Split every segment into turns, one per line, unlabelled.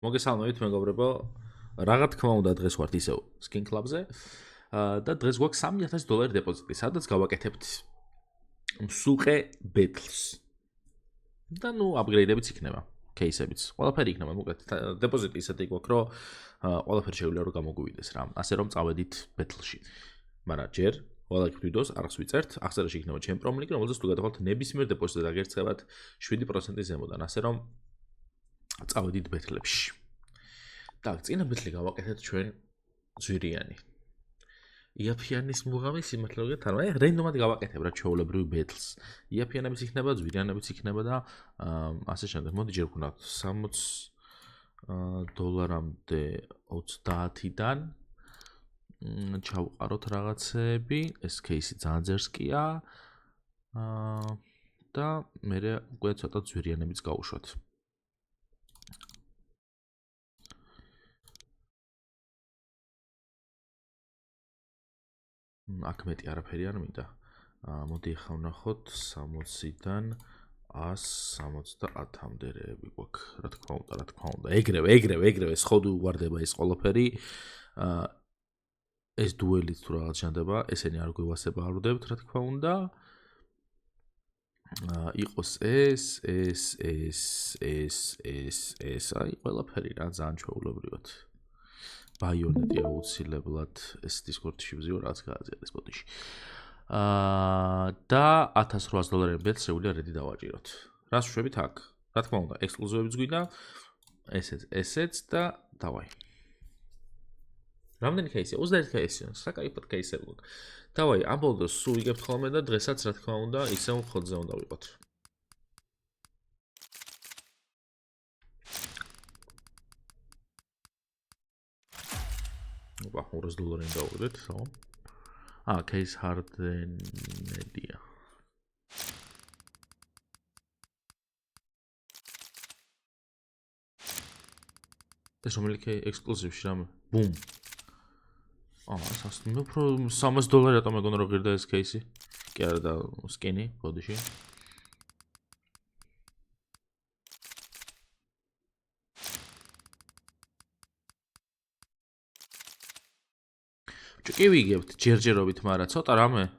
მოგესალმებით მეგობრებო. Რა თქმა უნდა დღეს ვართ ისევ Skin Club-ზე და დღეს გვაქვს $3000 დეპოზიტი, სადაც გავაკეთებთ მსუყე ბეთლს. და upgrade-ებიც იქნება, кейსებიც. ყველაფერი იქნება, მოკლედ დეპოზიტი ისეთი გვაქვს, რომ ყველაფერი შეგვიძლია რომ გამოგვივიდეს რა. ასე რომ წავედით ბეთლში. მაგრამ ჯერ ყველაფერი ვიდეოს არხს ვიწერთ, აღწერაში იქნება ჩემი პრომლინკი, რომელზეც თუ გადავალთ ნებისმიერ დეპოზიტზე დაგერცხებათ 7% ზემოდან, ასე რომ წავედით ბეთლებში. Так, წინა ბეთლი გავაკეთეთ ჩვენ ძვირიანი. იაფიანის მუღამი სიმართლე ვიგეთ, არა, რენდომად გავაკეთებ რა ჩვეულებრივ ბეთლს. იაფიანებიც იქნება, ძვირიანებიც იქნება და ასე შემდეგ. მოდი ჯერ ვქნათ $60-მდე 30-დან ჩავყაროთ რაღაცეები, ეს кейსი ძალიან ძერსკია. და მე უკვე ცოტა ძვირიანებიც გავუშვათ. აქ მეტი არაფერი არ მინდა. მოდი ახლა ვნახოთ 60-დან 170-მდე რეები გვაქვს. რა თქმა უნდა. ეგრევე სხოდი უვარდება ეს ყველაფერი. ეს დუელით თუ რაღაც ჟანდება, ესენი არ გვევასება არ ვდებთ, რა თქმა უნდა. იყოს ეს, აი ყველაფერი რა ძალიან ჩვეულებრივად. ბაიონეტი აუცილებლად ეს დისკორდში ვზიო რაც გააზიარეს ბოტიში. და $1800 ბეთს შეგვიძლია რედი დავაჭიროთ. რას ვშვებით აქ? რა თქმა უნდა, ექსკლუზივებიც გვინდა. ესეც და დავაი. რამდენი кейსია? 21 кейსია. საკაიფოდ кейსები გვაქვს. დავაი, ამ ბოლოს სულ ვიგებთ ხოლმე და დღესაც რა თქმა უნდა, ისევ ხოთზე უნდა ვიყოთ. ოპა, $200 დავუდგეთ, ხო? кейს ჰარდენედია. ეს რომელი ექსკლუზივში რამე? ბუმ. ეს მე უფრო $300 რატომ მეგონა რომ ღირდა ეს кейსი? კი არა და სკინი ბოდიში. კი ვიგებთ ჯერჯერობით, მაგრამ ცოტა რამე.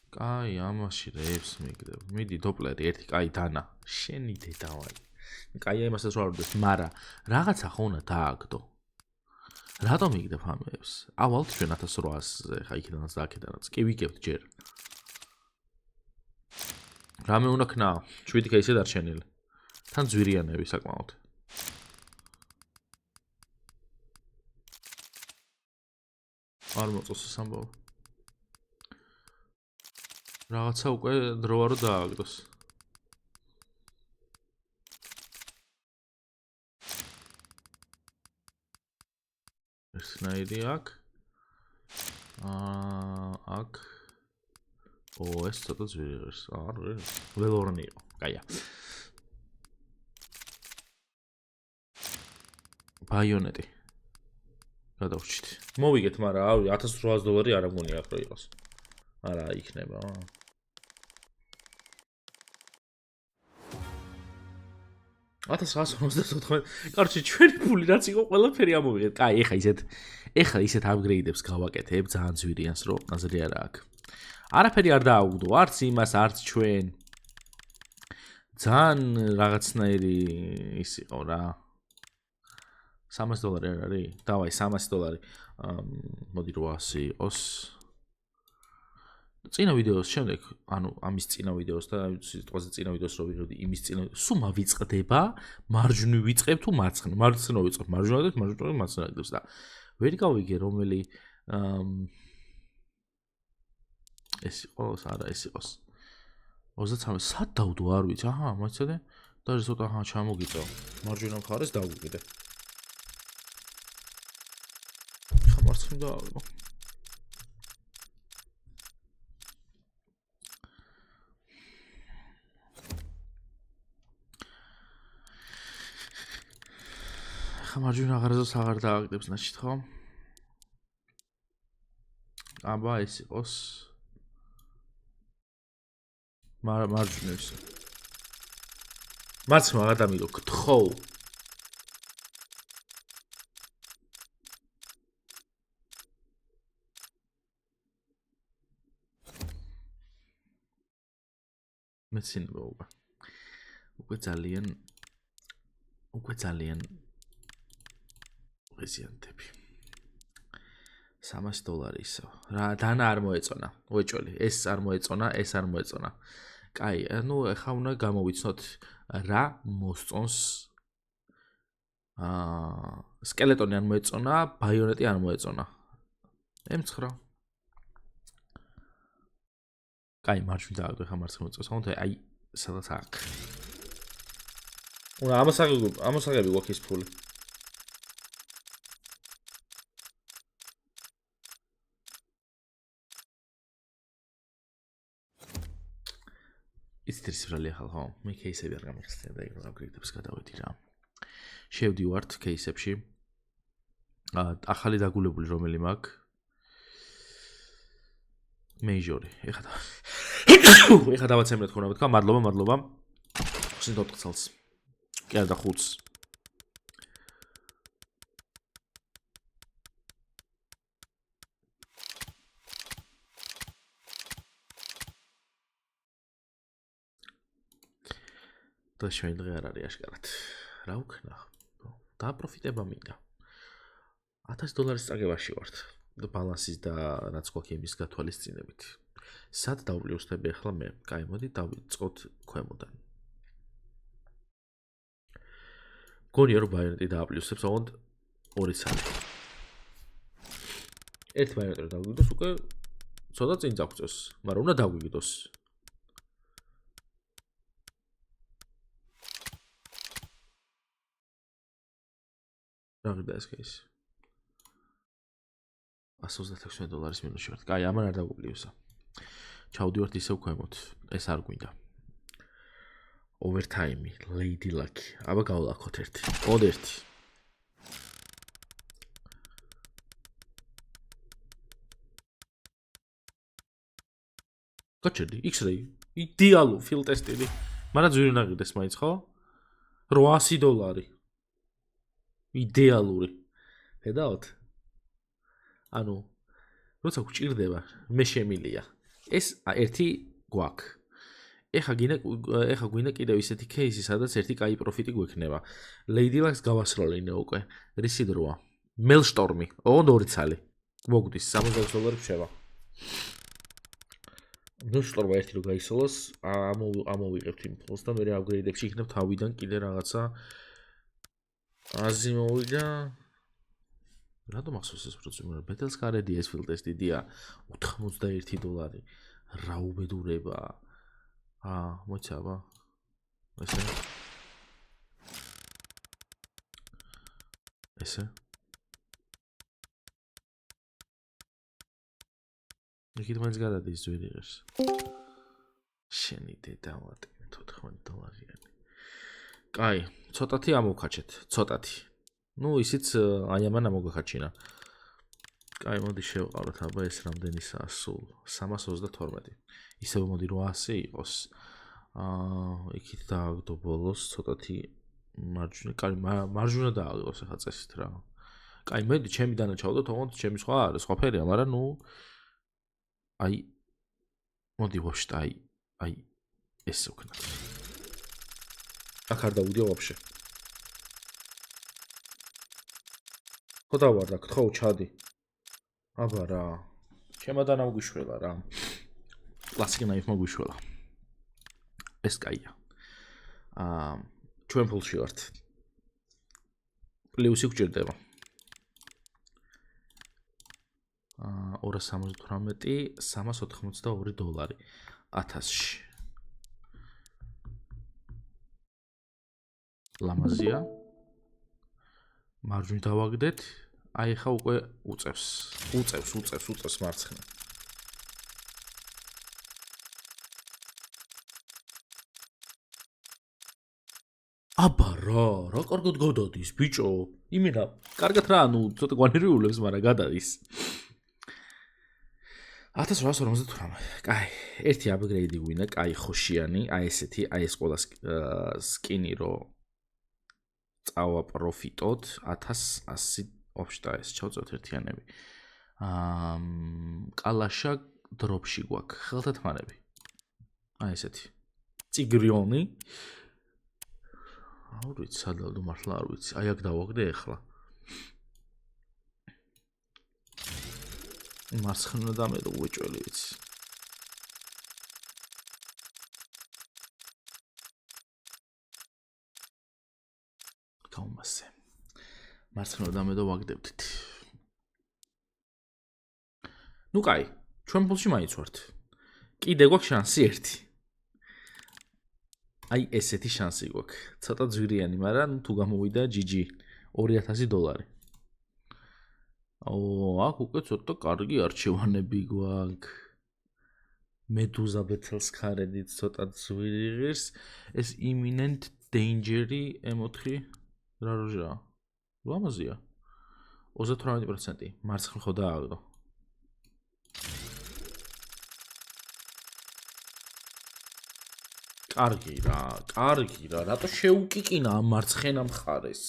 კაი, ამაში რეებს მიგდებ. მიდი დოპლერი ერთი კაი დანა. შენი დედავალი. კაი იმასაც რა ვარდეს, მაგრამ რაღაცა ხო უნდა დააგდო. რატომ მიგდებ ამებს? ავალთ ჩვენ 1800-ზე, ხა იქიდანაც და აქედანაც. კი ვიგებთ ჯერ. რამე უნდა ქნა? 7 кейსი დარჩენილი. თან ძვირიანები საკმაოდ. არ მოწოს ეს ამბავი. რაღაცა უკვე დროა რომ დააგდოს. ესნაირი აქ. აქ. ეს ცოტა ძვირი არის. არა, ველორნი იყო. კაია. ბაიონეტი. გადავჭით. მოვიგეთ, მაგრამ $1800 არ ამგონია ახლა იყოს. არა, იქნება. $1154. კარჩი ჩვენი ფული რაც იყო, ყველაფერი ამოვიღეთ. კაი, ეხლა ისეთ upgrade-ებს გავაკეთებ, ძალიან ძვირიანს რო, აზრი არა აქვს. არაფერი არ დააუგდო, არც იმას, არც ჩვენ. ძალიან რაღაცნაირი ის იყო რა. $300 არ არის? დავაი, $300. მოდი 800 იყოს. წინა ვიდეოს შემდეგ, ანუ ამის წინა ვიდეოს და სიტყვაზე წინა ვიდეოს რო ვიღებდი, იმის წინა სულ მავიწყდება, მარჯვნივ ვიწყებ თუ მარცხნივ. მარცხნივ ვიწყებ, მარჯვნივ მარცხნივ და ვერ გავიგე რომელი ეს იყოს, არა ეს იყოს. 33 სად დავდო არ ვიცი. აჰა, მოიცადე. და ცოტა ჩამოგიწევ. მარჯვენა მხარეს დავუყიდე. მარცხნივ დავაგდო. მარჯვენა აღარაზოს აღარ დააგდებს ნაშით ხო? აბა ეს იყოს მარჯვნივს. მარცხნივ აღარ დამიდო, გთხოვ. მეცინება უკვე ძალიან ღიზიანტები. $300 ისო. რა დანა არ მოეწონა. უეჭველი, ეს არ მოეწონა. კაი, ანუ ეხა უნდა გამოვიცნოთ რა მოსწონს სკელეტონი არ მოეწონა, ბაიონეტი არ მოეწონა. M9. კაი, მარჯვნივ დააგდო, ხა მარცხნივ მოწონს. ხომ აი, სადაც აქ. უნდა ამოსაღები გვაქვს ის ფული. ის ტრისბრალი ახალ ხო? მე кейსები არ გამიხსენია და იქ აპგრეიდებს გადავედი რა. შევდივართ кейსებში. ახალი დაგულებული რომელი მაქვს? მეიჟორი. ეხა დავაცემრეთ ხოლმე თქვა, მადლობა. ხსნით 4 წელს. კი არა და 5-ს. და ჩვენ დღე არ არის აშკარად. რა ვქნა? და პროფიტება მინდა. $1000 წაგებაში ვართ. ბალანსის და რაც გვაქვს იმის გათვალისწინებით. სად დავპლუსები ახლა მე? კაი, მოდი დავიწყოთ ქვემოდან. გონია რომ ბაიონეტი დააპლუსებს, ოღონდ 2 ცალი. ერთ ბაიონეტი დავგვიგდოს უკვე ცოტა წინ წაგწევს, მაგრამ უნდა დავგვიგდოს. რა გიდა ეს кейსი? $136 მინუსში ვართ. კაი, ამან არ დაგვივლივსა. ჩავდივართ ისევ ქვემოთ. ეს არ გვინდა. ოვერთაიმი, ლეიდი ლაკი. აბა გავლაქოთ ერთი. ოდ ერთი. გაჩერდი, X-ray. იდეალურ ფილ ტესტიდი. მაგრამ ძვირი ნაგიდეს მაინც ხო? $800. იდეალური. ხედავთ? ანუ როცა გვჭირდება, მე შემილია. ეს ერთი გვაქვს. ეხა გვინდა კიდევ ისეთი кейსი, სადაც ერთი კაი პროფიტი გვექნება. Lady Luck გავასროლინე უკვე. რისი დროა? Maelstrom-ი. ოღონდ 2 ცალი. მოგდის $60 შევა. Maelstrom-ი ერთი რო გაისოლოს, ამოვიღებთ იმ ფულს და მე აპგრეიდებში იქნებ თავიდან კიდე რაღაცა აზი მოვიდა. რატომ ახსოვს ეს პროცედურა? ბეთელს კარედია ეს ფილ ტესტიდია $81. რა უბედურებაა. მოიცა აბა. ესე. იქით მაინც გადადის ძვირიღებს. შენი დედა ვატი $80. კაი, ცოტათი ამოვქაჩეთ, ცოტათი. ნუ ისიც აი ამან ამოგახაჩინა. კაი, მოდი შევყავოთ აბა ეს რამდენისაა სულ? 332. ისევ მოდი 800 იყოს. იქით დააგდო ბოლოს ცოტათი მარჯვნა, კაი, მარჯვნა დააგდოს ახლა წესით რა. კაი, მედი ჩემი დანა ჩავდოთ, ოღონდ ჩემი სხვა არის, ყველაფერია, მაგრამ ნუ აი მოდი ვაფშე აი ესე ვქნათ. აქ არ დავიდეო ვაფშე. ხო დავარ, ხო ჩადი. აბა რა. ჩემადანა მგვიშველა რა. კლასიკ ნაიფმა გვიშველა. ეს კაია. ჩვენ ფულში ვართ. პლუსი გვჭირდება. $278, $382 1000-ში. ლამაზია. მარჯვნივ დავაგდეთ. აი ხა უკვე უწევს მარცხნივ. აბა რა კარგად გადადის ბიჭო. იმენა კარგად რა, ანუ ცოტა გვანერიულებს, მაგრამ გადადის. 1858. კაი, ერთი აპგრეიდი გვინდა, კაი ხოშიანი, აი ესეთი, აი ეს ყველა სკინი რო წავა პროფიტოდ 1100 ოფშტა ეს ჩავწევთ ერთიანები. კალაშა დროპში გვაქვს ხელთათმანები. აი ესეთი. ტიგრიონი. არ ვიცი, სადავდო მართლა არ ვიცი. აი აქ დავაგდე ახლა. მარცხენა დამე რო უეჭველი ვიცი. გამასე. მარცხენა დამე და ვაგდებდით. ნუ კაი, ჩვენ ფულში მაინც ვართ. კიდე გვაქვს შანსი ერთი. აი ესეთი შანსი გვაქვს. ცოტა ძვირიანი, მაგრამ თუ გამოვიდა GG $2000. აქ უკვე ცოტა კარგი არჩევანები გვაქვს. Medusa Battles card-ით ცოტა ძვირი ღირს. ეს Imminent Danger-ი M4 რა როჟაა? ლამაზია. 38%. მარცხნივ ხო დააგდო. კარგი რა, რატო შეუკიკინა ამ მარცხენა მხარეს?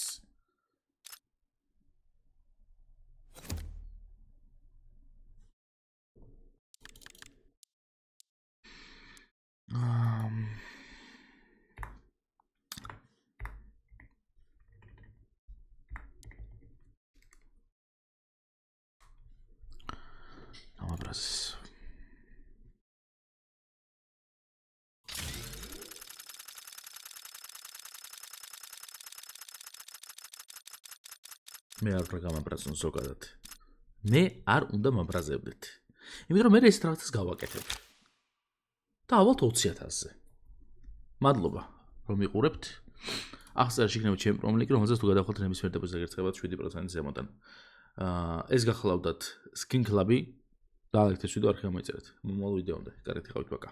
ამაბრაზეს. მე არ უნდა გამაბრაზონ ზოგადად. მე არ უნდა მაბრაზებდეთ. იმიტომ რომ მე ეს რაღაცას გავაკეთებ. და ალბათ 20000-ზე. მადლობა რომ იყურებთ. აღწერაში იქნება ჩემი პრომლინკი, რომელზეც თუ გადავხვალთ ნებისმიერ დეპოზიტზე გერწევათ 7% ზემოდან. ეს გახლავდათ Skin Club-ი. და ლაიქეთ ეს ვიდეო არხი გამოიწერეთ. მომავალ ვიდეომდე. კარგად იყავით, ბაკა.